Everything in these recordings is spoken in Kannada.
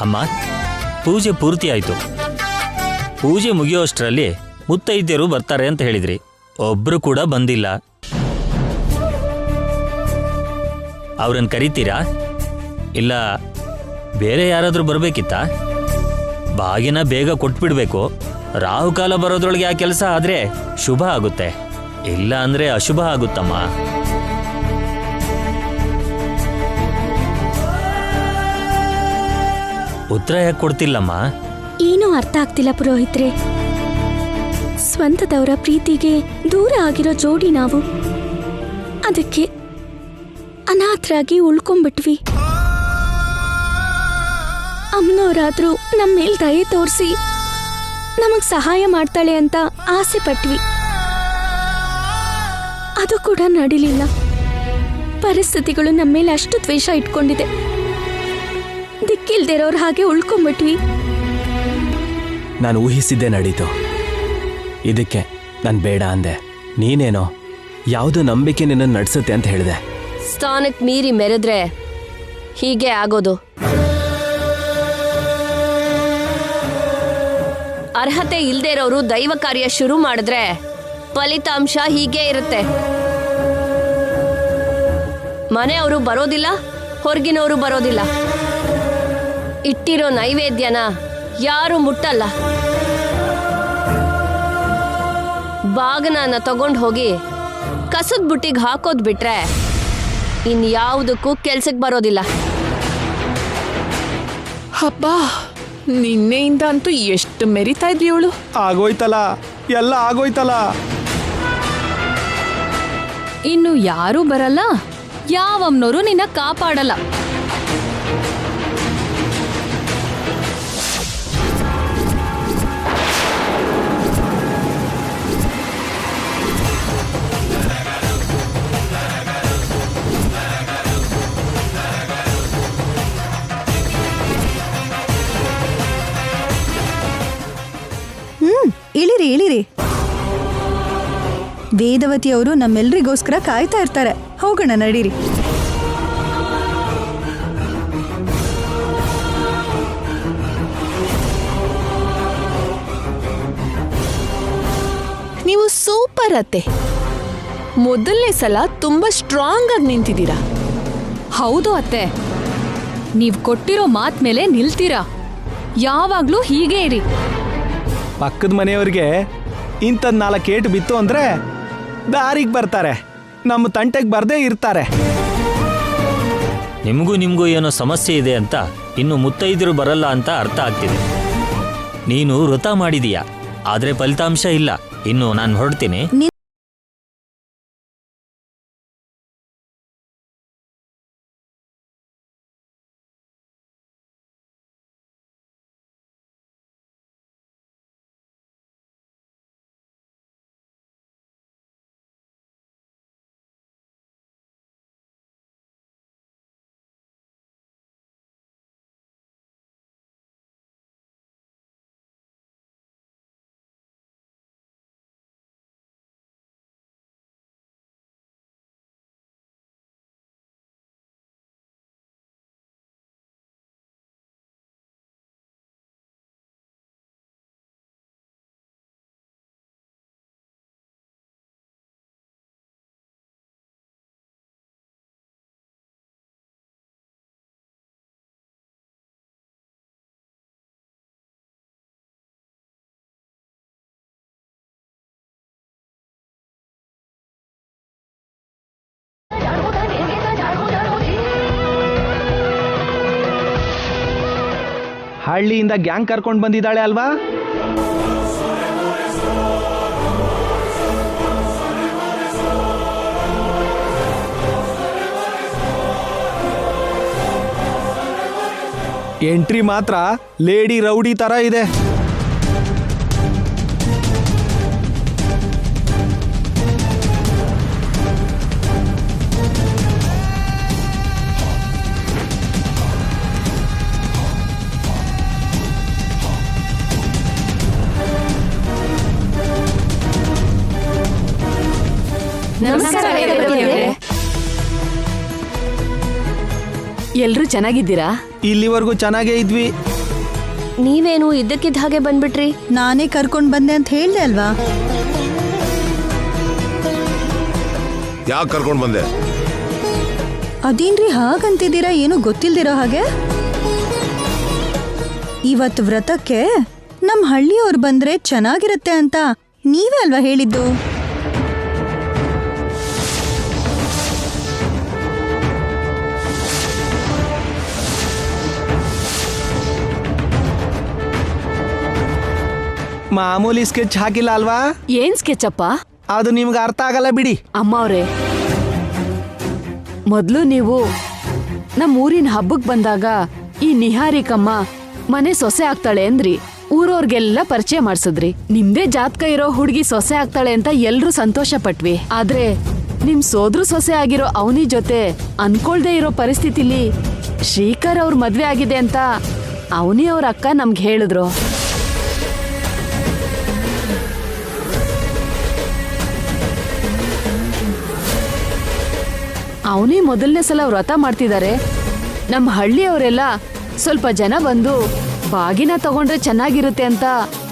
ಅಮ್ಮ, ಪೂಜೆ ಪೂರ್ತಿ ಆಯ್ತು. ಪೂಜೆ ಮುಗಿಯೋಷ್ಟರಲ್ಲಿ ಮುತ್ತೈದ್ಯರು ಬರ್ತಾರೆ ಅಂತ ಹೇಳಿದ್ರಿ. ಒಬ್ರು ಕೂಡ ಬಂದಿಲ್ಲ. ಅವ್ರನ್ನ ಕರಿತೀರಾ? ಇಲ್ಲ ಬೇರೆ ಯಾರಾದ್ರೂ ಬರ್ಬೇಕಿತ್ತಾ? ಬಾಗಿನ ಬೇಗ ಕೊಟ್ಬಿಡ್ಬೇಕು. ರಾಹುಕಾಲ ಬರೋದ್ರೊಳಗೆ ಆ ಕೆಲಸ ಆದ್ರೆ ಶುಭ ಆಗುತ್ತೆ, ಇಲ್ಲ ಅಂದ್ರೆ ಅಶುಭ ಆಗುತ್ತಮ್ಮ. ಉತ್ತರ ಯಾಕೆ ಕೊಡ್ತಿಲ್ಲಮ್ಮ? ಏನೂ ಅರ್ಥ ಆಗ್ತಿಲ್ಲ ಪುರೋಹಿತ್ರೆ. ಸ್ವಂತದವರ ಪ್ರೀತಿಗೆ ದೂರ ಆಗಿರೋ ಜೋಡಿ ನಾವು. ಅದಕ್ಕೆ ಅನಾಥರಾಗಿ ಉಳ್ಕೊಂಡ್ಬಿಟ್ವಿ. ಅಮ್ಮನವರಾದ್ರೂ ನಮ್ಮ ಮೇಲ್ ದಯೆ ತೋರಿಸಿ ನಮಗ್ ಸಹಾಯ ಮಾಡ್ತಾಳೆ ಅಂತ ಆಸೆ ಪಟ್ವಿ. ಅದು ಕೂಡ ನಡಿಲಿಲ್ಲ. ಪರಿಸ್ಥಿತಿಗಳು ನಮ್ಮ ಮೇಲೆ ಅಷ್ಟು ದ್ವೇಷ ಇಟ್ಕೊಂಡಿದೆ. ದಿಕ್ಕಿಲ್ದಿರೋರ್ ಹಾಗೆ ಉಳ್ಕೊಂಡ್ಬಿಟ್ವಿ. ನಾನು ಊಹಿಸಿದ್ದೆ ನಡೀತು. ಇದಕ್ಕೆ ನಾನು ಬೇಡ ಅಂದೆ. ನೀನೇನೋ ಯಾವುದೋ ನಂಬಿಕೆ ನಿನ್ನನ್ನು ನಡೆಸುತ್ತೆ ಅಂತ ಹೇಳಿದೆ. ಸ್ಥಾನಕ್ಕೆ ಮೀರಿ ಮೆರೆದ್ರೆ ಹೀಗೆ ಆಗೋದು. ಅರ್ಹತೆ ಇಲ್ದೇ ಇರೋರು ದೈವ ಕಾರ್ಯ ಶುರು ಮಾಡಿದ್ರೆ ಫಲಿತಾಂಶ ಹೀಗೆ ಇರುತ್ತೆ. ಮನೆಯವರು ಬರೋದಿಲ್ಲ, ಹೊರಗಿನವರು ಬರೋದಿಲ್ಲ. ಇಟ್ಟಿರೋ ನೈವೇದ್ಯನ ಯಾರು ಮುಟ್ಟಲ್ಲ. ಬಾಗನನ್ನ ತಗೊಂಡು ಹೋಗಿ ಕಸದ ಬುಟ್ಟಿಗೆ ಹಾಕೋದ್ ಬಿಟ್ರೆ ಇನ್ಯಾವುದಕ್ಕೂ ಕೆಲ್ಸಕ್ಕೆ ಬರೋದಿಲ್ಲ. ಹಬ್ಬ, ನಿನ್ನೆಯಿಂದ ಅಂತೂ ಎಷ್ಟು ಮೆರಿತಾ ಇದ್ವಿ ಇವಳು. ಆಗೋಯ್ತಲ್ಲ, ಎಲ್ಲ ಆಗೋಯ್ತಲ್ಲ. ಇನ್ನು ಯಾರೂ ಬರಲ್ಲ, ಯಾವಮ್ನೋರು ನಿನ್ನ ಕಾಪಾಡಲ್ಲ. ಇಳಿರಿ ಇಳಿರಿ. ವೇದವತಿಯವರು ನಮ್ಮೆಲ್ರಿಗೋಸ್ಕರ ಕಾಯ್ತಾ ಇರ್ತಾರೆ. ಹೋಗೋಣ ನಡೀರಿ. ನೀವು ಸೂಪರ್ ಅತ್ತೆ. ಮೊದಲನೇ ಸಲ ತುಂಬಾ ಸ್ಟ್ರಾಂಗ್ ಆಗಿ ನಿಂತಿದ್ದೀರಾ. ಹೌದು ಅತ್ತೆ, ನೀವ್ ಕೊಟ್ಟಿರೋ ಮಾತ್ ಮೇಲೆ ನಿಲ್ತೀರಾ. ಯಾವಾಗ್ಲೂ ಹೀಗೆ ಇರಿ. ಪಕ್ಕದ ಮನೆಯವ್ರಿಗೆ ಇಂಥದ್ದು 4 ಏಟು ಬಿತ್ತು ಅಂದರೆ ದಾರಿಗೆ ಬರ್ತಾರೆ, ನಮ್ಮ ತಂಟೆಗೆ ಬರದೇ ಇರ್ತಾರೆ. ನಿಮಗೂ ಏನೋ ಸಮಸ್ಯೆ ಇದೆ ಅಂತ ಇನ್ನು ಮುತ್ತೈದ್ಯರು ಬರಲ್ಲ ಅಂತ ಅರ್ಥ ಆಗ್ತಿದೆ. ನೀನು ವ್ರತ ಮಾಡಿದೀಯಾ, ಆದರೆ ಫಲಿತಾಂಶ ಇಲ್ಲ. ಇನ್ನು ನಾನು ಹೊರಡ್ತೀನಿ. ಹಳ್ಳಿಯಿಂದ ಗ್ಯಾಂಗ್ ಕರ್ಕೊಂಡು ಬಂದಿದ್ದಾಳೆ ಅಲ್ವಾ? ಎಂಟ್ರಿ ಮಾತ್ರ ಲೇಡಿ ರೌಡಿ ತರ ಇದೆ. ಎಲ್ರೂ ಚೆನ್ನಾಗಿದ್ದೀರಾ? ಇಲ್ಲಿವರೆಗೂ ಚೆನ್ನಾಗೇ ಇದ್ವಿ. ನೀವೇನು ಇದ್ದಕ್ಕಿದ್ದ ಹಾಗೆ ಬಂದ್ಬಿಟ್ರಿ? ನಾನೇ ಕರ್ಕೊಂಡ್ ಬಂದೆ ಅಂತ ಹೇಳ್ದೆ ಅಲ್ವಾ? ಯಾಕೆ ಕರ್ಕೊಂಡು ಬಂದೆ? ಅದೇನ್ರಿ ಹಾಗಂತಿದ್ದೀರಾ, ಏನು ಗೊತ್ತಿಲ್ದಿರೋ ಹಾಗೆ? ಇವತ್ತು ವ್ರತಕ್ಕೆ ನಮ್ ಹಳ್ಳಿಯವ್ರು ಬಂದ್ರೆ ಚೆನ್ನಾಗಿರುತ್ತೆ ಅಂತ ನೀವೇ ಅಲ್ವಾ ಹೇಳಿದ್ದು? ಮಾಮೂಲಿ ಸ್ಕೆಚ್ ಹಾಕಿಲ್ಲ ಅಲ್ವಾ? ಏನ್ ಸ್ಕೆಚಪ್ಪ? ಅದು ನಿಮ್ಗೆ ಅರ್ಥ ಆಗಲ್ಲ ಬಿಡಿ. ಅಮ್ಮ ಅವ್ರೆ, ಮೊದ್ಲು ನೀವು ನಮ್ಮ ಊರಿನ ಹಬ್ಬಕ್ ಬಂದಾಗ ಈ ನಿಹಾರಿಕಮ್ಮ ಮನೆ ಸೊಸೆ ಆಗ್ತಾಳೆ ಅಂದ್ರಿ. ಊರವ್ರಿಗೆಲ್ಲ ಪರಿಚಯ ಮಾಡ್ಸಿದ್ರಿ. ನಿಮ್ದೇ ಜಾತಕ ಇರೋ ಹುಡುಗಿ ಸೊಸೆ ಆಗ್ತಾಳೆ ಅಂತ ಎಲ್ರೂ ಸಂತೋಷ ಪಟ್ವಿ. ಆದ್ರೆ ನಿಮ್ ಸೋದ್ರು ಸೊಸೆ ಆಗಿರೋ ಅವನಿ ಜೊತೆ ಅನ್ಕೊಳ್ದೆ ಇರೋ ಪರಿಸ್ಥಿತಿಲಿ ಶ್ರೀಕರ್ ಅವ್ರ ಮದ್ವೆ ಆಗಿದೆ ಅಂತ ಅವನಿ ಅವ್ರ ಅಕ್ಕ ನಮ್ಗೆ ಹೇಳಿದ್ರು. ಅವನಿ ಮೊದಲನೇ ಸಲ ವ್ರತ ಮಾಡ್ತಿದ್ದಾರೆ. ನಮ್ಮ ಹಳ್ಳಿಯವರೆಲ್ಲ ಸ್ವಲ್ಪ ಜನ ಬಂದು ಬಾಗಿನ ತಗೊಂಡ್ರೆ ಚೆನ್ನಾಗಿರುತ್ತೆ ಅಂತ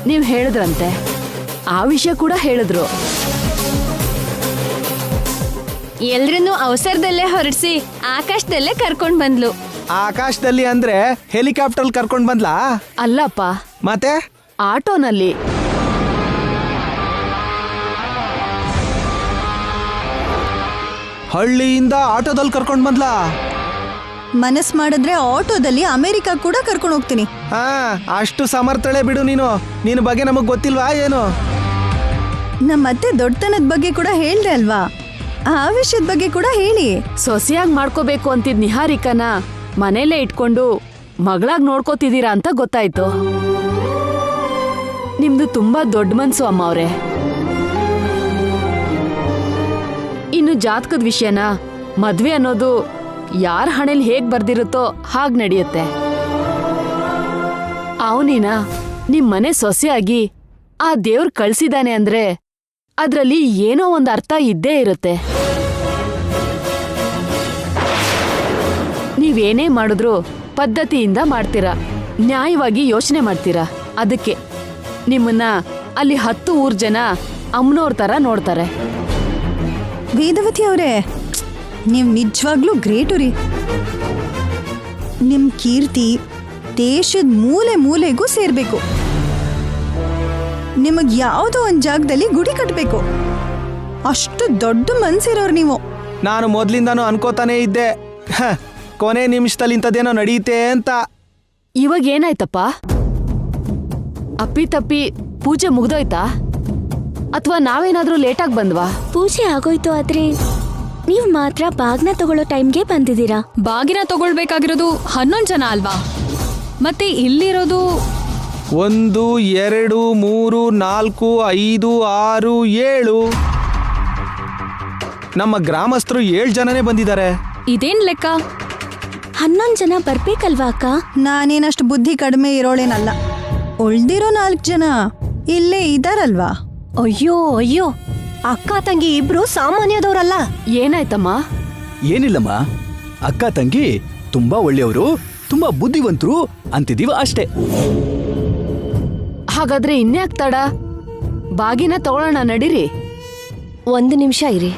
ನೀವು ಹೇಳಿದ್ರಂತೆ. ಆ ವಿಷಯ ಕೂಡ ಹೇಳಿದ್ರು. ಎಲ್ರನ್ನೂ ಅವಸರದಲ್ಲೇ ಹೊರಡಿಸಿ ಆಕಾಶದಲ್ಲೇ ಕರ್ಕೊಂಡ್ ಬಂದ್ಲು. ಆಕಾಶದಲ್ಲಿ ಅಂದ್ರೆ ಹೆಲಿಕಾಪ್ಟರ್ ಕರ್ಕೊಂಡ್ ಬಂದ್ಲಾ? ಅಲ್ಲಪ್ಪ, ಮತ್ತೆ ಆಟೋನಲ್ಲಿ. ಹಳ್ಳಿಯಿಂದ ಆಟೋದಲ್ಲಿ ಕರ್ಕೊಂಡ್ ಬಂದ್ಲಾ? ಮನಸ್ ಮಾಡಿದ್ರೆ ಆಟೋದಲ್ಲಿ ಅಮೆರಿಕ ಕೂಡ ಕರ್ಕೊಂಡು ಹೋಗ್ತೀನಿ. ಹಾ, ಅಷ್ಟು ಸಮರ್ಥಳೆ ಬಿಡು ನೀನು. ನಿನ್ನ ಬಗ್ಗೆ ನಮಗ್ ಗೊತ್ತಿಲ್ವಾ ಏನು? ನಮ್ಮ ಅತ್ತೆ ದೊಡ್ಡತನದ ಬಗ್ಗೆ ಕೂಡ ಹೇಳ್ದೆ ಅಲ್ವಾ? ಆ ವಿಷಯದ ಬಗ್ಗೆ ಕೂಡ ಹೇಳಿ. ಸೊಸೆಯಾಗಿ ಮಾಡ್ಕೋಬೇಕು ಅಂತಿದ್ ನಿಹಾರಿಕನ ಮನೇಲೆ ಇಟ್ಕೊಂಡು ಮಗಳಾಗ್ ನೋಡ್ಕೋತಿದ್ದೀರಾ ಅಂತ ಗೊತ್ತಾಯ್ತು. ನಿಮ್ದು ತುಂಬಾ ದೊಡ್ಡ ಮನ್ಸು ಅಮ್ಮ ಅವ್ರೆ. ಇನ್ನು ಜಾತಕದ ವಿಷಯನ, ಮದ್ವೆ ಅನ್ನೋದು ಯಾರ ಹಣೆಲ್ ಹೇಗ್ ಬರ್ದಿರುತ್ತೋ ಹಾಗ್ ನಡೆಯುತ್ತೆ. ಅವನಿನ ನಿಮ್ ಮನೆ ಸೊಸೆಯಾಗಿ ಆ ದೇವ್ರ್ ಕಳ್ಸಿದಾನೆ ಅಂದ್ರೆ ಅದ್ರಲ್ಲಿ ಏನೋ ಒಂದ್ ಅರ್ಥ ಇದ್ದೇ ಇರುತ್ತೆ. ನೀವೇನೇ ಮಾಡಿದ್ರು ಪದ್ಧತಿಯಿಂದ ಮಾಡ್ತೀರಾ, ನ್ಯಾಯವಾಗಿ ಯೋಚನೆ ಮಾಡ್ತೀರಾ. ಅದಕ್ಕೆ ನಿಮ್ಮನ್ನ ಅಲ್ಲಿ 10 ಊರ್ ಜನ ಅಮ್ಮನವ್ರ ತರ ನೋಡ್ತಾರೆ. ವೇದವತಿ ಅವರೇ, ನೀವು ನಿಜವಾಗ್ಲೂ ಗ್ರೇಟು ರೀ. ನಿಮ್ ಕೀರ್ತಿ ದೇಶದ ಮೂಲೆ ಮೂಲೆಗೂ ಸೇರ್ಬೇಕು. ನಿಮಗ್ ಯಾವುದೋ ಒಂದ್ ಜಾಗದಲ್ಲಿ ಗುಡಿ ಕಟ್ಟಬೇಕು. ಅಷ್ಟು ದೊಡ್ಡ ಮನ್ಸಿರೋರು ನೀವು. ನಾನು ಮೊದ್ಲಿಂದಾನು ಅನ್ಕೋತಾನೆ ಇದ್ದೆ, ಕೊನೆ ನಿಮಿಷದಲ್ಲಿ ಇಂಥದ್ದೇನೋ ನಡೆಯುತ್ತೆ ಅಂತ. ಇವಾಗ ಏನಾಯ್ತಪ್ಪ? ಅಪ್ಪಿತಪ್ಪಿ ಪೂಜೆ ಮುಗ್ದೋಯ್ತಾ ಅಥವಾ ನಾವೇನಾದ್ರೂ ಲೇಟಾಗಿ ಬಂದ್ವಾ? ಪೂಜೆ ಆಗೋಯ್ತು, ಆದ್ರೆ ನೀವ್ ಮಾತ್ರ ಬಾಗ್ನ ತಗೊಳ್ಳೋ ಟೈಮ್ಗೆ ಬಂದಿದ್ದೀರಾ. ಬಾಗಿನ ತಗೊಳ್ಬೇಕಾಗಿರೋದು 11 ಜನ ಅಲ್ವಾ? ಮತ್ತೆ ಇಲ್ಲಿರೋದು 1 2 3 4 5 6 7. ನಮ್ಮ ಗ್ರಾಮಸ್ಥರು 7 ಜನನೇ ಬಂದಿದ್ದಾರೆ. ಇದೇನ್ ಲೆಕ್ಕ? 11 ಜನ ಬರ್ಬೇಕಲ್ವಾ ಅಕ್ಕ? ನಾನೇನಷ್ಟು ಬುದ್ಧಿ ಕಡಿಮೆ ಇರೋಳೇನಲ್ಲ. ಉಳ್ದಿರೋ 4 ಜನ ಇಲ್ಲೇ ಇದಾರಲ್ವಾ? ಅಯ್ಯೋ ಅಯ್ಯೋ, ಅಕ್ಕ ತಂಗಿ ಇಬ್ರು ಸಾಮಾನ್ಯದವ್ರಲ್ಲ. ಏನಾಯ್ತಮ್ಮ? ಏನಿಲ್ಲಮ್ಮ, ಅಕ್ಕ ತಂಗಿ ತುಂಬಾ ಒಳ್ಳೆಯವರು, ತುಂಬಾ ಬುದ್ಧಿವಂತರು ಅಂತಿದೀವ ಅಷ್ಟೇ. ಹಾಗಾದ್ರೆ ಇನ್ಯಾಕ್ ತಡ? ಬಾಗಿನ ತಗೊಳ್ಳೋಣ, ನಡೀರಿ. 1 ನಿಮಿಷ ಇರಿ.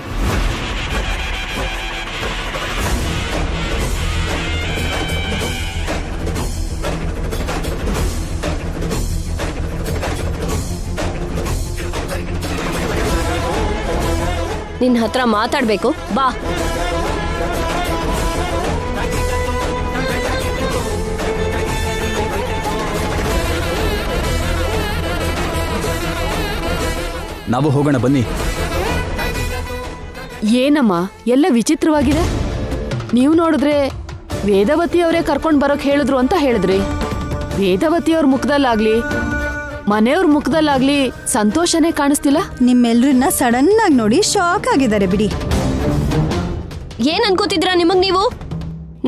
ನಿನ್ ಹತ್ರ ಮಾತಾಡ್ಬೇಕು, ಬಾ. ನಾವು ಹೋಗೋಣ ಬನ್ನಿ. ಏನಮ್ಮ ಎಲ್ಲ ವಿಚಿತ್ರವಾಗಿದೆ? ನೀವು ನೋಡಿದ್ರೆ ವೇದವತಿ ಅವರೇ ಕರ್ಕೊಂಡ್ ಬರೋಕ್ ಹೇಳಿದ್ರು ಅಂತ ಹೇಳಿದ್ರಿ. ವೇದವತಿ ಅವ್ರ ಮುಖದಲ್ಲಾಗ್ಲಿ ಮನೆಯವ್ರ ಮುಖದಲ್ಲಾಗ್ಲಿ ಸಂತೋಷನೇ ಕಾಣಿಸ್ತಿಲ್ಲ. ನಿಮ್ಮೆಲ್ರನ್ನ ಸಡನ್ ಆಗಿ ನೋಡಿ ಶಾಕ್ ಆಗಿದ್ದಾರೆ ಬಿಡಿ. ಏನ್ ಅನ್ಕೋತಿದ್ರಾ ನಿಮಗ್ ನೀವು?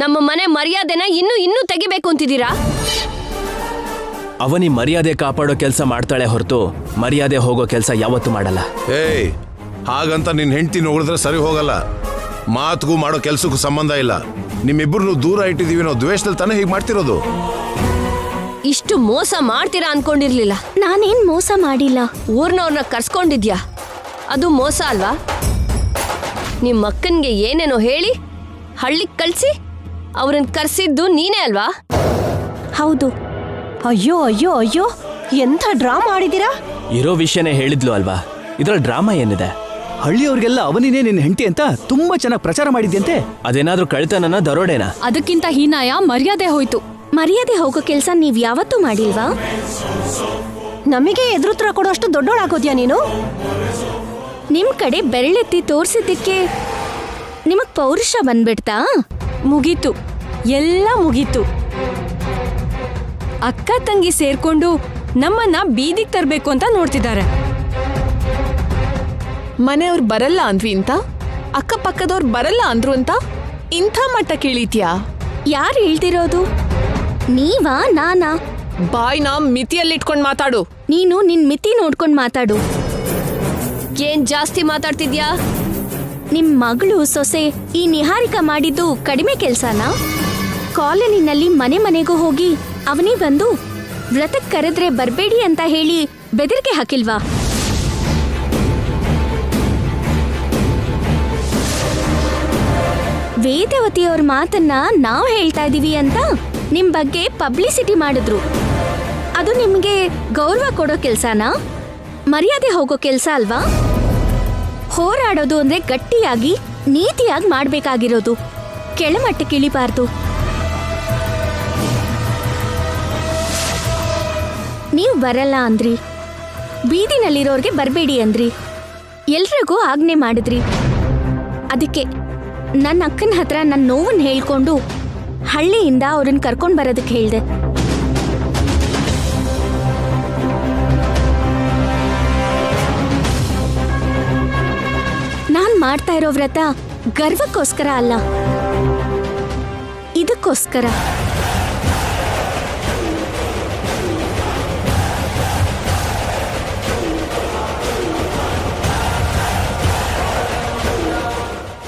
ನಮ್ಮ ಮನೆ ಮರ್ಯಾದೆನ ಇನ್ನೂ ತೆಗಿಬೇಕು ಅಂತಿದ್ದೀರಾ? ಅವನಿ ಮರ್ಯಾದೆ ಕಾಪಾಡೋ ಕೆಲಸ ಮಾಡ್ತಾಳೆ ಹೊರತು ಮರ್ಯಾದೆ ಹೋಗೋ ಕೆಲಸ ಯಾವತ್ತೂ ಮಾಡಲ್ಲ. ಏಯ್, ಹಾಗಂತ ನಿನ್ನ ಹೆಂಡತಿ ನೋಡಿದ್ರೆ ಸರಿ ಹೋಗಲ್ಲ. ಮಾತುಗೂ ಮಾಡೋ ಕೆಲ್ಸಕ್ಕೂ ಸಂಬಂಧ ಇಲ್ಲ. ನಿಮ್ಮಿಬ್ಬರನ್ನು ದೂರ ಇಟ್ಟಿದೀವಿ ನಾವು ದ್ವೇಷದಲ್ಲಿ ತಾನೇ ಹೀಗೆ ಮಾಡ್ತಿರೋದು. ಇಷ್ಟು ಮೋಸ ಮಾಡ್ತೀರಾ ಅನ್ಕೊಂಡಿರ್ಲಿಲ್ಲ. ನಾನೇನ್ ಮೋಸ ಮಾಡಿಲ್ಲ. ಊರ್ನವ್ರನ್ನ ಕರ್ಸ್ಕೊಂಡಿದ್ಯಾ, ಅದು ಮೋಸ ಅಲ್ವಾ? ನಿಮ್ಮ ಅಕ್ಕನ್ಗೆ ಏನೇನೋ ಹೇಳಿ ಹಳ್ಳಿಗೆ ಕಳ್ಸಿ ಅವ್ರನ್ನ ಕರ್ಸಿದ್ದು ನೀನೇ ಅಲ್ವಾ? ಹೌದು. ಅಯ್ಯೋ ಅಯ್ಯೋ ಅಯ್ಯೋ, ಎಂಥ ಡ್ರಾಮಾ ಆಡಿದ್ದೀರಾ. ಇರೋ ವಿಷಯನೇ ಹೇಳಿದ್ಲು ಅಲ್ವಾ, ಇದ್ರಲ್ಲಿ ಡ್ರಾಮಾ ಏನಿದೆ? ಹಳ್ಳಿಯವ್ರಿಗೆಲ್ಲ ಅವನಿನೇ ನಿನ್ನ ಹೆಂಡತಿ ಅಂತ ತುಂಬಾ ಚೆನ್ನಾಗಿ ಪ್ರಚಾರ ಮಾಡಿದ್ಯಂತೆ. ಅದೇನಾದ್ರೂ ಕಳ್ತನನ ದರೋಡೆನಾ? ಅದಕ್ಕಿಂತ ಹೀನಾಯ ಮರ್ಯಾದೆ ಹೋಯ್ತು. ಮರ್ಯಾದೆ ಹೋಗೋ ಕೆಲ್ಸ ನೀವ್ ಯಾವತ್ತೂ ಮಾಡಿಲ್ವಾ? ನಮಗೆ ಎದುರುತ್ತರ ಕೊಡೋಷ್ಟು ದೊಡ್ಡೋಳಾಗೋದ್ಯಾ ನೀನು? ನಿಮ್ ಕಡೆ ಬೆರಳೆತ್ತಿ ತೋರ್ಸಿದ್ದಕ್ಕೆ ನಿಮಗ್ ಪೌರುಷ ಬಂದ್ಬಿಡ್ತಾ? ಮುಗೀತು, ಎಲ್ಲ ಮುಗೀತು. ಅಕ್ಕ ತಂಗಿ ಸೇರ್ಕೊಂಡು ನಮ್ಮನ್ನ ಬೀದಿಗೆ ತರ್ಬೇಕು ಅಂತ ನೋಡ್ತಿದ್ದಾರೆ. ಮನೆಯವ್ರು ಬರಲ್ಲ ಅಂದ್ವಿ ಅಂತ, ಅಕ್ಕಪಕ್ಕದವ್ರು ಬರಲ್ಲ ಅಂದ್ರು ಅಂತ ಇಂಥ ಮಟ್ಟ ಕೇಳಿದ್ಯಾ? ಯಾರು ಹೇಳ್ತಿರೋದು? ನೀವಾ ನಾನಾ? ಬಾಯ್ನ ಮಿತಿಯಲ್ಲಿಟ್ಕೊಂಡ್ ಮಾತಾಡು. ನೀನು ನಿನ್ ಮಿತಿ ನೋಡ್ಕೊಂಡ್ ಮಾತಾಡು. ಏನ್ ಜಾಸ್ತಿ ಮಾತಾಡ್ತಿದ್ಯಾ? ನಿಮ್ ಮಗಳು ಸೊಸೆ ಈ ನಿಹಾರಿಕಾ ಮಾಡಿದ್ದು ಕಡಿಮೆ ಕೆಲ್ಸನಾ? ಕಾಲೋನಿನಲ್ಲಿ ಮನೆ ಮನೆಗೂ ಹೋಗಿ ಅವನೇ ಬಂದು ವ್ರತಕ್ ಕರೆದ್ರೆ ಬರ್ಬೇಡಿ ಅಂತ ಹೇಳಿ ಬೆದರಿಕೆ ಹಾಕಿಲ್ವಾ? ವೇದವತಿಯವ್ರ ಮಾತನ್ನ ನಾವ್ ಹೇಳ್ತಾ ಇದೀವಿ ಅಂತ ನಿಮ್ ಬಗ್ಗೆ ಪಬ್ಲಿಸಿಟಿ ಮಾಡಿದ್ರು. ಅದು ನಿಮ್ಗೆ ಗೌರವ ಕೊಡೋ ಕೆಲ್ಸನಾ? ಮರ್ಯಾದೆ ಹೋಗೋ ಕೆಲ್ಸ ಅಲ್ವಾ? ಹೋರಾಡೋದು ಅಂದ್ರೆ ಗಟ್ಟಿಯಾಗಿ ನೀತಿಯಾಗಿ ಮಾಡ್ಬೇಕಾಗಿರೋದು, ಕೆಳಮಟ್ಟಕ್ಕೆ ಇಳಿಬಾರ್ದು. ನೀವು ಬರಲ್ಲ ಅಂದ್ರಿ, ಬೀದಿನಲ್ಲಿರೋರ್ಗೆ ಬರಬೇಡಿ ಅಂದ್ರಿ, ಎಲ್ರಿಗೂ ಆಜ್ಞೆ ಮಾಡಿದ್ರಿ. ಅದಕ್ಕೆ ನನ್ನ ಅಕ್ಕನ ಹತ್ರ ನನ್ನ ನೋವನ್ನ ಹೇಳ್ಕೊಂಡು ಹಳ್ಳಿಯಿಂದ ಅವ್ರನ್ನ ಕರ್ಕೊಂಡು ಬರೋದಕ್ಕೆ ಹೇಳ್ದೆ. ನಾನ್ ಮಾಡ್ತಾ ಇರೋ ವ್ರತ ಗರ್ವಕ್ಕೋಸ್ಕರ ಅಲ್ಲ, ಇದಕ್ಕೋಸ್ಕರ.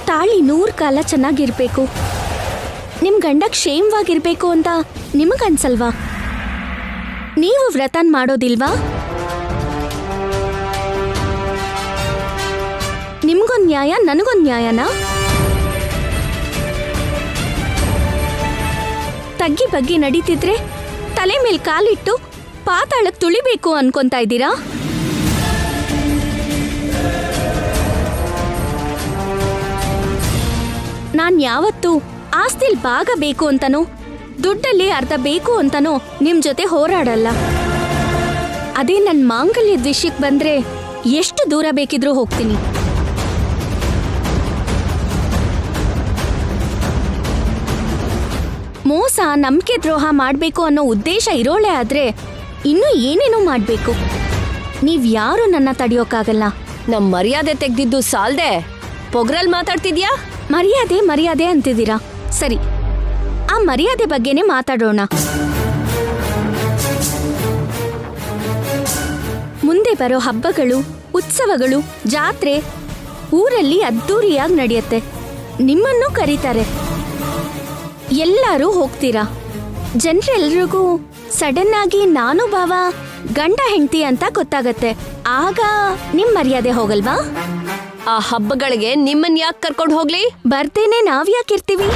ತಾಳಿ 100 ಕಾಲ ಚೆನ್ನಾಗಿರ್ಬೇಕು, ನಿಮ್ ಗಂಡ ಕ್ಷೇಮವಾಗಿರ್ಬೇಕು ಅಂತ ನಿಮಗನ್ಸಲ್ವಾ? ನೀವು ವ್ರತನ್ ಮಾಡೋದಿಲ್ವಾ? ನಿಮ್ಗೊಂದ್ ನ್ಯಾಯ, ನನಗೊಂದ್ ನ್ಯಾಯನಾ? ತಗ್ಗಿ ಬಗ್ಗಿ ನಡೀತಿದ್ರೆ ತಲೆ ಮೇಲ್ ಕಾಲಿಟ್ಟು ಪಾತಾಳಕ್ ತುಳಿಬೇಕು ಅನ್ಕೊಂತಾ ಇದ್ದೀರಾ? ನಾನ್ ಯಾವತ್ತೂ ಆಸ್ತಿಲ್ ಭಾಗ ಬೇಕು ಅಂತನೋ ದುಡ್ಡಲ್ಲಿ ಅರ್ಧ ಬೇಕು ಅಂತನೋ ನಿಮ್ ಜೊತೆ ಹೋರಾಡಲ್ಲ. ಅದೇ ನನ್ ಮಾಂಗಲ್ಯದ ವಿಷಯಕ್ಕೆ ಬಂದ್ರೆ ಎಷ್ಟು ದೂರ ಬೇಕಿದ್ರೂ ಹೋಗ್ತೀನಿ. ಮೋಸ, ನಂಬಿಕೆ ದ್ರೋಹ ಮಾಡ್ಬೇಕು ಅನ್ನೋ ಉದ್ದೇಶ ಇರೋಳೆ ಆದ್ರೆ ಇನ್ನೂ ಏನೇನೋ ಮಾಡ್ಬೇಕು. ನೀವ್ ಯಾರು ನನ್ನ ತಡೆಯೋಕ್ಕಾಗಲ್ಲ. ನಮ್ ಮರ್ಯಾದೆ ತೆಗ್ದಿದ್ದು ಸಾಲ್ದೆ ಪೊಗ್ರಲ್ ಮಾತಾಡ್ತಿದ್ಯಾ? ಮರ್ಯಾದೆ ಮರ್ಯಾದೆ ಅಂತಿದ್ದೀರಾ, ಸರಿ, ಆ ಮರ್ಯಾದೆ ಬಗ್ಗೆನೇ ಮಾತಾಡೋಣ. ಮುಂದೆ ಬರೋ ಹಬ್ಬಗಳು, ಉತ್ಸವಗಳು, ಜಾತ್ರೆ ಊರಲ್ಲಿ ಅದ್ದೂರಿಯಾಗಿ ನಡೆಯುತ್ತೆ. ನಿಮ್ಮನ್ನು ಕರೀತಾರೆ, ಎಲ್ಲರೂ ಹೋಗ್ತೀರಾ. ಜನರೆಲ್ರಿಗೂ ಸಡನ್ ಆಗಿ ನಾನು ಭಾವ ಗಂಡ ಹೆಂಡತಿ ಅಂತ ಗೊತ್ತಾಗತ್ತೆ. ಆಗ ನಿಮ್ ಮರ್ಯಾದೆ ಹೋಗಲ್ವಾ? ಆ ಹಬ್ಬಗಳಿಗೆ ನಿಮ್ಮನ್ ಯಾಕೆ ಕರ್ಕೊಂಡು ಹೋಗ್ಲಿ? ಬರ್ತೇನೆ, ನಾವ್ ಯಾಕಿರ್ತೀವಿ?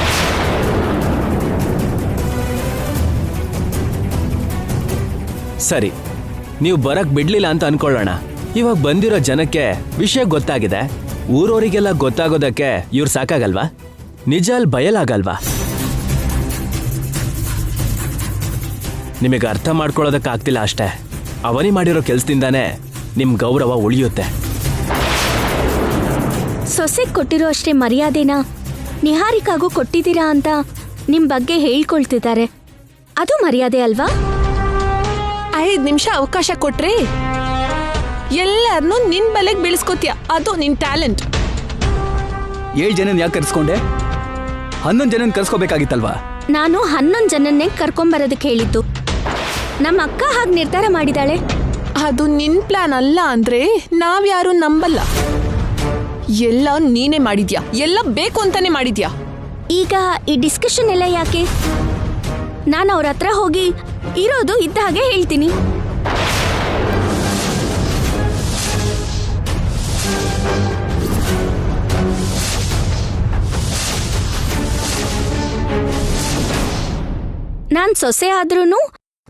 ಸರಿ, ನೀವು ಬರಕ್ ಬಿಡ್ಲಿಲ್ಲ ಅಂತ ಅನ್ಕೊಳ್ಳೋಣ. ಇವಾಗ ಬಂದಿರೋ ಜನಕ್ಕೆ ವಿಷಯ ಗೊತ್ತಾಗಿದೆ. ಊರವರಿಗೆಲ್ಲ ಗೊತ್ತಾಗೋದಕ್ಕೆ ಇವ್ರು ಸಾಕಾಗಲ್ವಾ? ನಿಜ ಅಲ್ಲಿ ಬಯಲಾಗಲ್ವಾ? ನಿಮಗೆ ಅರ್ಥ ಮಾಡ್ಕೊಳ್ಳೋದಕ್ಕಾಗ್ತಿಲ್ಲ ಅಷ್ಟೇ. ಅವನಿ ಮಾಡಿರೋ ಕೆಲ್ಸದಿಂದಾನೇ ನಿಮ್ ಗೌರವ ಉಳಿಯುತ್ತೆ. ಸೊಸೆ ಕೊಟ್ಟಿರೋ ಅಷ್ಟೇ ಮರ್ಯಾದೆನ ನಿಹಾರಿಕಾಗೂ ಕೊಟ್ಟಿದ್ದೀರಾ ಅಂತ ನಿಮ್ ಬಗ್ಗೆ ಹೇಳ್ಕೊಳ್ತಿದ್ದಾರೆ. ಅದು ಮರ್ಯಾದೆ ಅಲ್ವಾ? 5 ನಿಮಿಷ ಅವಕಾಶ ಕೊಟ್ರೆ ಎಲ್ಲರನ್ನೂ ನಿನ್ ಬಲೆಗೆ ಬೀಳಿಸ್ಕೋತೀಯ. ಅದು ನಿನ್ ಟ್ಯಾಲೆಂಟ್. 7 ಜನನ್ ಯಾಕೆ ಕರ್ಸ್ಕೊಂಡೆ? 11 ಜನನ್ ಕರ್ಸ್ಕೋಬೇಕಾಗಿತ್ತಲ್ವಾ? ನಾನು 11 ಜನನ್ನೇ ಕರ್ಕೊಂಬರೋದಕ್ಕೆ ಹೇಳಿದ್ದು. ನಮ್ಮ ಅಕ್ಕ ಹಾಗೆ ನಿರ್ಧಾರ ಮಾಡಿದಾಳೆ. ಅದು ನಿನ್ ಪ್ಲಾನ್ ಅಲ್ಲ ಅಂದ್ರೆ ನಾವ್ಯಾರು ನಂಬಲ್ಲ. ಎಲ್ಲ ನೀನೇ ಮಾಡಿದ್ಯಾ, ಎಲ್ಲ ಬೇಕು ಅಂತಾನೆ ಮಾಡಿದ್ಯಾ. ಈಗ ಈ ಡಿಸ್ಕಷನ್ ಎಲ್ಲ ಯಾಕೆ? ನಾನು ಅವ್ರ ಹತ್ರ ಹೋಗಿ ಇರೋದು ಇದ್ದ ಹಾಗೆ ಹೇಳ್ತೀನಿ. ನಾನ್ ಸೊಸೆ ಆದ್ರೂನು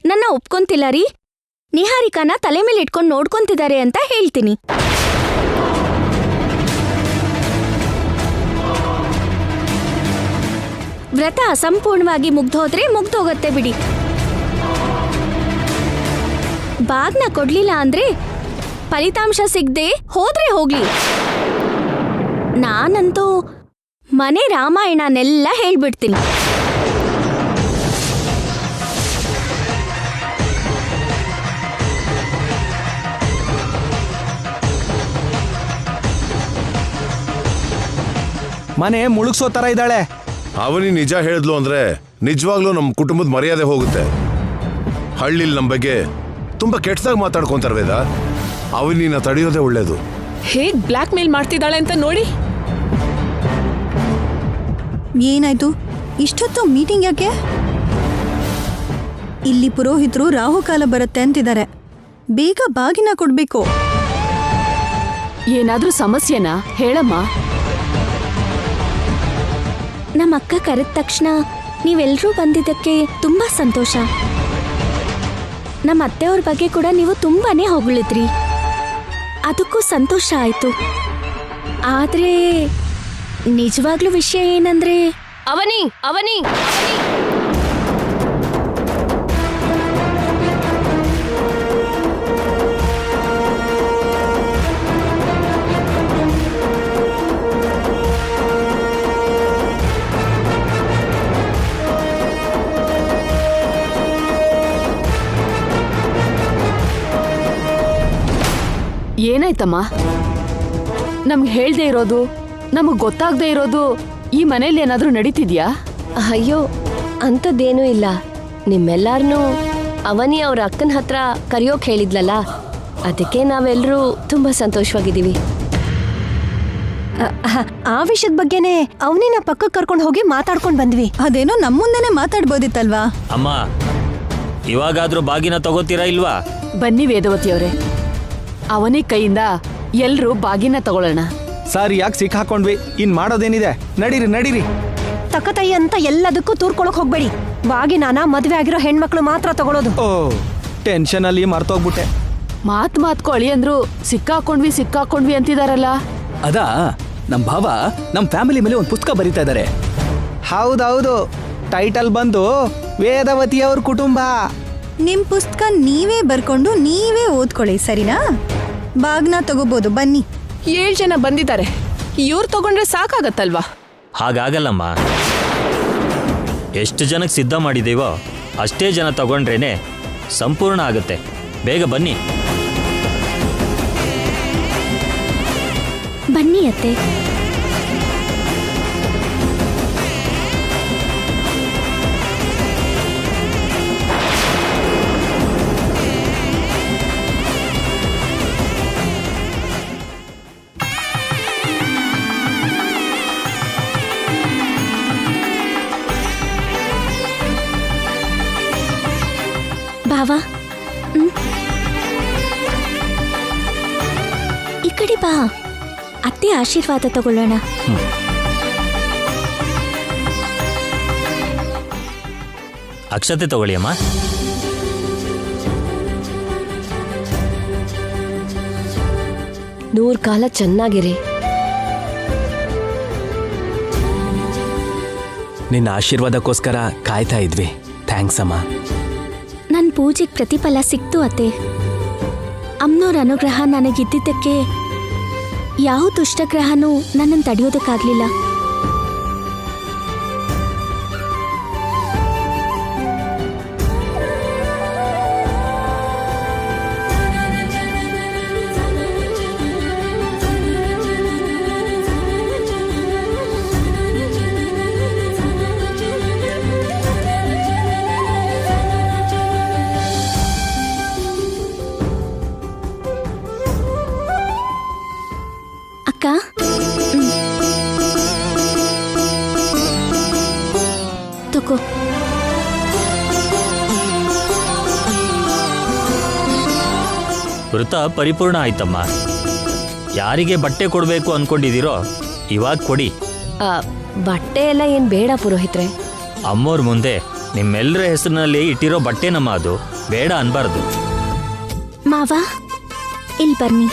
ನನ್ನ ಒಪ್ಕೊಂತಿಲ್ಲ ರೀ. ನಿಹಾರಿಕಾನ ತಲೆ ಮೇಲೆ ಇಟ್ಕೊಂಡು ನೋಡ್ಕೊಂತಿದ್ದಾರೆ ಅಂತ ಹೇಳ್ತೀನಿ. ವ್ರತ ಅಸಂಪೂರ್ಣವಾಗಿ ಮುಗ್ದೋದ್ರೆ ಮುಗ್ದೋಗತ್ತೆ ಬಿಡಿ. ಬಾಗ್ನ ಕೊಡ್ಲಿಲ್ಲ ಅಂದ್ರೆ ಫಲಿತಾಂಶ ಸಿಗದೆ ಹೋದ್ರೆ ಹೋಗ್ಲಿ. ನಾನಂತೂ ಮನೆ ರಾಮಾಯಣನೆಲ್ಲ ಹೇಳ್ಬಿಡ್ತೀನಿ. ಮನೆ ಮುಳುಗ್ಸೋ ತರ ಇದ್ದಾಳೆ. ಅವನಿ ನಿಜ ಹೇಳಿದ್ಲು ಅಂದ್ರೆ ನಿಜವಾಗ್ಲೂ ನಮ್ಮ ಕುಟುಂಬದ ಮರ್ಯಾದೆ ಹೋಗುತ್ತೆ. ಹಳ್ಳಿಲಿ ನಮ್ಮ ಬಗ್ಗೆ ತುಂಬಾ ಕೆಟ್ಟದಾಗಿ ಮಾತಾಡ್ಕೊಂತಾರೆ ವೇದ. ಅವನಿನ ತಡೆಯೋದೇ ಒಳ್ಳೇದು. ಹೇಗ್ ಬ್ಲ್ಯಾಕ್ ಮೇಲ್ ಮಾಡ್ತಿದ್ದಾಳೆ ಅಂತ ನೋಡಿ. ಏನಾಯ್ತು? ಇಷ್ಟೊತ್ತು ಮೀಟಿಂಗ್ ಯಾಕೆ? ಇಲ್ಲಿ ಪುರೋಹಿತರು ರಾಹುಕಾಲ ಬರುತ್ತೆ ಅಂತಿದ್ದಾರೆ. ಬೇಗ ಬಾಗಿನ ಕೊಡ್ಬೇಕು. ಏನಾದ್ರೂ ಸಮಸ್ಯೆನಾ? ಹೇಳಮ್ಮ. ನಮ್ಮ ಅಕ್ಕ ಕರೆದ ತಕ್ಷಣ ನೀವೆಲ್ಲರೂ ಬಂದಿದ್ದಕ್ಕೆ ತುಂಬಾ ಸಂತೋಷ. ನಮ್ಮ ಅತ್ತೆಯವ್ರ ಬಗ್ಗೆ ಕೂಡ ನೀವು ತುಂಬಾನೇ ಹೊಗಳಿದ್ರಿ, ಅದಕ್ಕೂ ಸಂತೋಷ ಆಯ್ತು. ಆದ್ರೆ ನಿಜವಾಗ್ಲೂ ವಿಷಯ ಏನಂದ್ರೆ ಅವನಿ ಅವನಿ ಏನಾಯ್ತಮ್ಮ? ನಮ್ಗೆ ಹೇಳ್ದೆ ಇರೋದು, ನಮಗ್ ಗೊತ್ತಾಗ್ದೇ ಇರೋದು ಈ ಮನೇಲಿ ಏನಾದ್ರೂ ನಡೀತಿದ್ಯಾ? ಅಯ್ಯೋ, ಅಂಥದ್ದೇನೂ ಇಲ್ಲ. ನಿಮ್ಮೆಲ್ಲಾರನ್ನೂ ಅವನಿ ಅವ್ರ ಅಕ್ಕನ ಹತ್ರ ಕರೆಯೋಕ್ ಹೇಳಿದ್ಲಲ್ಲ, ಅದಕ್ಕೆ ನಾವೆಲ್ಲರೂ ತುಂಬಾ ಸಂತೋಷವಾಗಿದ್ದೀವಿ. ಆ ವಿಷಯದ ಬಗ್ಗೆನೇ ಅವನಿನ ಪಕ್ಕಕ್ಕೆ ಕರ್ಕೊಂಡು ಹೋಗಿ ಮಾತಾಡ್ಕೊಂಡು ಬಂದ್ವಿ. ಅದೇನೋ ನಮ್ಮ ಮುಂದೆನೆ ಮಾತಾಡ್ಬೋದಿತ್ತಲ್ವಾ? ಅಮ್ಮ, ಇವಾಗಾದ್ರೂ ಬಾಗಿನ ತಗೋತೀರಾ ಇಲ್ವಾ? ಬನ್ನಿ ವೇದವತಿಯವರೇ, ಅವನಿ ಕೈಯಿಂದ ಎಲ್ರೂ ಬಾಗಿನ ತಗೊಳ್ಳೋಣ. ಸರ್, ಯಾಕೆ ಸಿಕ್ಕಾಕೊಂಡ್ವಿ? ಇನ್ ಮಾಡೋದೇನಿದೆ? ನಡೀರಿ ನಡೀರಿ. ತಕ್ಕತೈ ಅಂತ ಎಲ್ಲದಕ್ಕೂ ತೂರ್ಕೊಳಕ್ ಹೋಗ್ಬೇಡಿ. ಬಾಗಿನಾನ ಮದ್ವೆ ಆಗಿರೋ ಹೆಣ್ಮಕ್ಳು ಮಾತ್ರ ತಗೊಳ್ಳೋದು. ಓ, ಟೆನ್ಷನ್ ಅಲ್ಲಿ ಮರ್ತೋಗ್ಬಿಟ್ಟೆ. ಮಾತ್ಕೊ ಅಳಿಯಂದ್ರು ಸಿಕ್ಕಾಕೊಂಡ್ವಿ ಅಂತಿದಾರಲ್ಲ. ಅದಾ, ನಮ್ ಭಾವ ನಮ್ ಫ್ಯಾಮಿಲಿ ಮೇಲೆ ಒಂದು ಪುಸ್ತಕ ಬರೀತಾ ಇದ್ದಾರೆ. ಹೌದೌದು, ಟೈಟಲ್ ಬಂದು ವೇದವತಿಯವ್ರ ಕುಟುಂಬ. ನಿಮ್ ಪುಸ್ತಕ ನೀವೇ ಬರ್ಕೊಂಡು ನೀವೇ ಓದ್ಕೊಳ್ಳಿ, ಸರಿನಾ? ಬಾಗ್ನ ತಗೋಬಹುದು, ಬನ್ನಿ. 7 ಜನ ಬಂದಿದ್ದಾರೆ, ಇವ್ರು ತಗೊಂಡ್ರೆ ಸಾಕಾಗತ್ತಲ್ವಾ? ಹಾಗಾಗಲ್ಲಮ್ಮ. ಎಷ್ಟು ಜನಕ್ಕೆ ಸಿದ್ಧ ಮಾಡಿದ್ದೀವೋ ಅಷ್ಟೇ ಜನ ತಗೊಂಡ್ರೇನೆ ಸಂಪೂರ್ಣ ಆಗುತ್ತೆ. ಬೇಗ ಬನ್ನಿ. ಬನ್ನಿ ಅತ್ತೆ. ಬಾವಾ, ಈ ಕಡೆ ಬಾ. ಅತ್ತೆ ಆಶೀರ್ವಾದ ತಗೊಳ್ಳೋಣ. ಅಕ್ಷತೆ ತಗೊಳ್ಳಿ ಅಮ್ಮ. ನೂರು ಕಾಲ ಚೆನ್ನಾಗಿರಿ. ನಿನ್ನ ಆಶೀರ್ವಾದಕ್ಕೋಸ್ಕರ ಕಾಯ್ತಾ ಇದ್ವಿ. ಥ್ಯಾಂಕ್ಸ್ ಅಮ್ಮ. ನನ್ನ ಪೂಜೆಗೆ ಪ್ರತಿಫಲ ಸಿಕ್ತು ಅತ್ತೆ. ಅಮ್ಮನವ್ರ ಅನುಗ್ರಹ ನನಗಿದ್ದಿದ್ದಕ್ಕೆ ಯಾವ ದುಷ್ಟಗ್ರಹನೂ ನನ್ನನ್ನು ತಡೆಯೋದಕ್ಕಾಗ್ಲಿಲ್ಲ. ಅಕ್ಕ, ತಗೋ. ವೃತ ಪರಿಪೂರ್ಣ ಆಯ್ತಮ್ಮ. ಯಾರಿಗೆ ಬಟ್ಟೆ ಕೊಡಬೇಕು ಅನ್ಕೊಂಡಿದ್ದೀರೋ ಇವಾಗ ಕೊಡಿ. ಬಟ್ಟೆ ಎಲ್ಲ ಏನ್ ಬೇಡ ಪುರೋಹಿತ್ರೆ. ಅಮ್ಮೋರ್ ಮುಂದೆ ನಿಮ್ಮೆಲ್ಲರ ಹೆಸರಿನಲ್ಲಿ ಇಟ್ಟಿರೋ ಬಟ್ಟೆ ನಮ್ಮ ಅದು ಬೇಡ ಅನ್ಬಾರ್ದು. ಮಾವ ಇಲ್ಲಿ ಬನ್ನಿ.